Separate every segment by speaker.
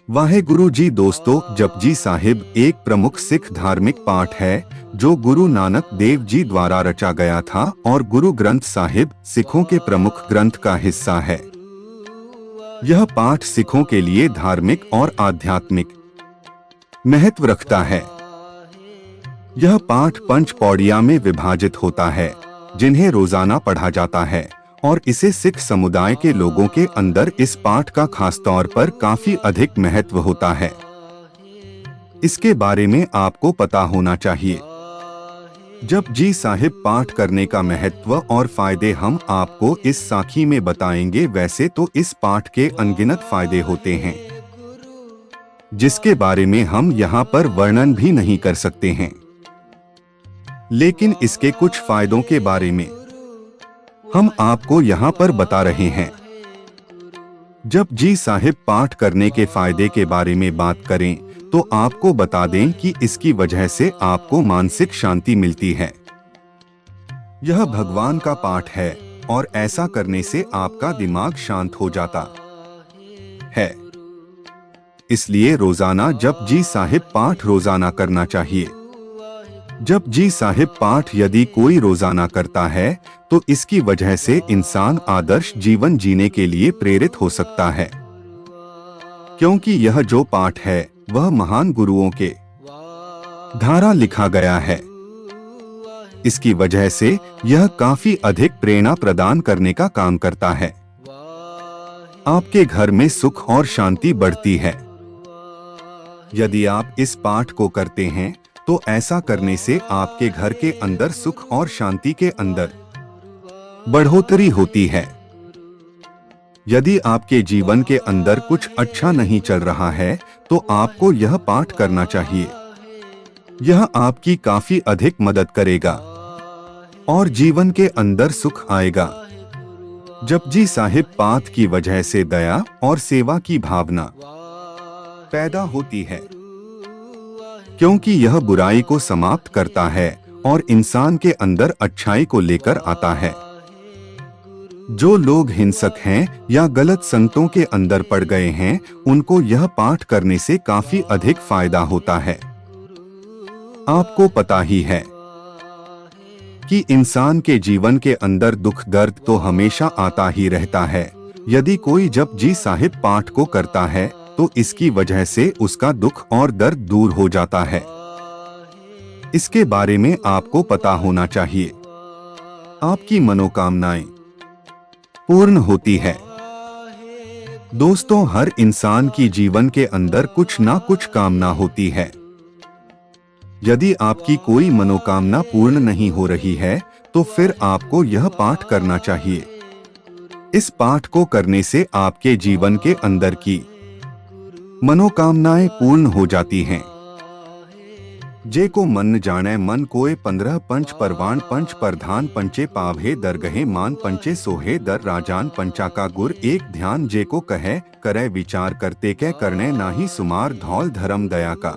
Speaker 1: वाहेगुरु जी दोस्तों, जपजी साहिब एक प्रमुख सिख धार्मिक पाठ है जो गुरु नानक देव जी द्वारा रचा गया था और गुरु ग्रंथ साहिब सिखों के प्रमुख ग्रंथ का हिस्सा है। यह पाठ सिखों के लिए धार्मिक और आध्यात्मिक महत्व रखता है। यह पाठ 5 पौड़ियां में विभाजित होता है जिन्हें रोजाना पढ़ा जाता है और इसे सिख समुदाय के लोगों के अंदर इस पाठ का खासतौर पर काफी अधिक महत्व होता है। इसके बारे में आपको पता होना चाहिए। जपजी साहिब पाठ करने का महत्व और फायदे हम आपको इस साखी में बताएंगे। वैसे तो इस पाठ के अनगिनत फायदे होते हैं जिसके बारे में हम यहाँ पर वर्णन भी नहीं कर सकते हैं, लेकिन इसके कुछ फायदों के बारे में हम आपको यहाँ पर बता रहे हैं। जपजी साहिब पाठ करने के फायदे के बारे में बात करें तो आपको बता दें कि इसकी वजह से आपको मानसिक शांति मिलती है। यह भगवान का पाठ है और ऐसा करने से आपका दिमाग शांत हो जाता है। इसलिए रोजाना जपजी साहिब पाठ रोजाना करना चाहिए। जपजी साहिब पाठ यदि कोई रोजाना करता है तो इसकी वजह से इंसान आदर्श जीवन जीने के लिए प्रेरित हो सकता है, क्योंकि यह जो पाठ है वह महान गुरुओं के द्वारा लिखा गया है। इसकी वजह से यह काफी अधिक प्रेरणा प्रदान करने का काम करता है। आपके घर में सुख और शांति बढ़ती है। यदि आप इस पाठ को करते हैं तो ऐसा करने से आपके घर के अंदर सुख और शांति के अंदर बढ़ोतरी होती है। यदि आपके जीवन के अंदर कुछ अच्छा नहीं चल रहा है तो आपको यह पाठ करना चाहिए। यह आपकी काफी अधिक मदद करेगा और जीवन के अंदर सुख आएगा। जपजी साहिब पाठ की वजह से दया और सेवा की भावना पैदा होती है, क्योंकि यह बुराई को समाप्त करता है और इंसान के अंदर अच्छाई को लेकर आता है। जो लोग हिंसक हैं या गलत संगतों के अंदर पड़ गए हैं, उनको यह पाठ करने से काफी अधिक फायदा होता है। आपको पता ही है कि इंसान के जीवन के अंदर दुख दर्द तो हमेशा आता ही रहता है। यदि कोई जपजी साहिब पाठ को करता है तो इसकी वजह से उसका दुख और दर्द दूर हो जाता है। इसके बारे में आपको पता होना चाहिए। आपकी मनोकामनाएं पूर्ण होती है। दोस्तों, हर इंसान की जीवन के अंदर कुछ ना कुछ कामना होती है। यदि आपकी कोई मनोकामना पूर्ण नहीं हो रही है तो फिर आपको यह पाठ करना चाहिए। इस पाठ को करने से आपके जीवन के अंदर की मनोकामनाएं पूर्ण हो जाती हैं। जे को मन जाने मन कोय 15 पंच परवान पंच प्रधान पंचे पावे दरगहे मान पंचे सोहे दर राजान पंचा का गुर एक ध्यान जे को कहे करे विचार करते के करने नाही सुमार धौल धर्म दया का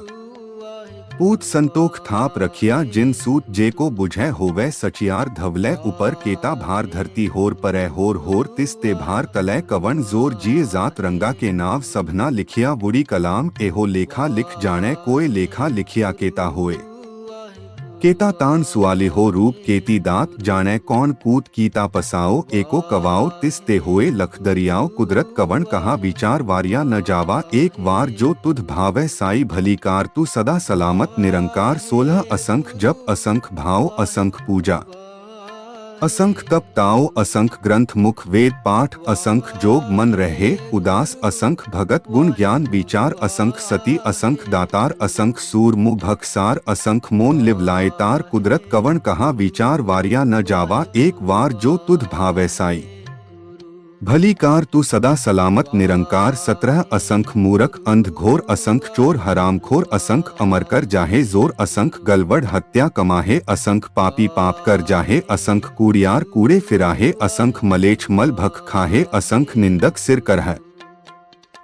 Speaker 1: पूत संतोख थाप रखिया जिन सूत जे को बुझे होवे सचियार धवले ऊपर केता भार धरती होर परे होर तिस्ते भार तलय कवन जोर जिये जात रंगा के नाव सबना लिखिया बुरी कलाम एहो लेखा लिख जाने कोय लेखा लिखिया केता होए केता तान सुआले हो रूप केती दात जाने कौन पूत कीता पसाओ एको कवाओ तिस्ते होए लख दरियाओ कुदरत कवन कहा विचार वारिया न जावा एक वार जो तुध भावै साई भली कार तू सदा सलामत निरंकार 16 असंख जप असंख भाव असंख पूजा असंख तप ताओ असंख ग्रंथ मुख वेद पाठ असंख जोग मन रहे उदास असंख भगत गुण ज्ञान विचार असंख सती असंख दातार असंख सूर मुख भक्सार असंख मोन लिवलाए तार कुदरत कवन कहा विचार वारिया न जावा एक वार जो तुध भावै साई भली कार तू सदा सलामत निरंकार 17 असंख मूरख अंध घोर असंख चोर हरामखोर असंख अमर कर जाहे जोर असंख गलवड हत्या कमाहे असंख पापी पाप कर जाहे असंख कूड़ियार कूड़े फिराहे असंख मलेच्छ मल भख खाहे असंख निंदक सिर करह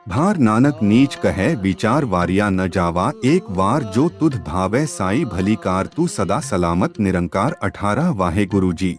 Speaker 1: भार नानक नीच कहे विचार वारिया न जावा एक वार जो तुध भावै साई भली कार तू सदा सलामत निरंकार 18 वाहे गुरु जी।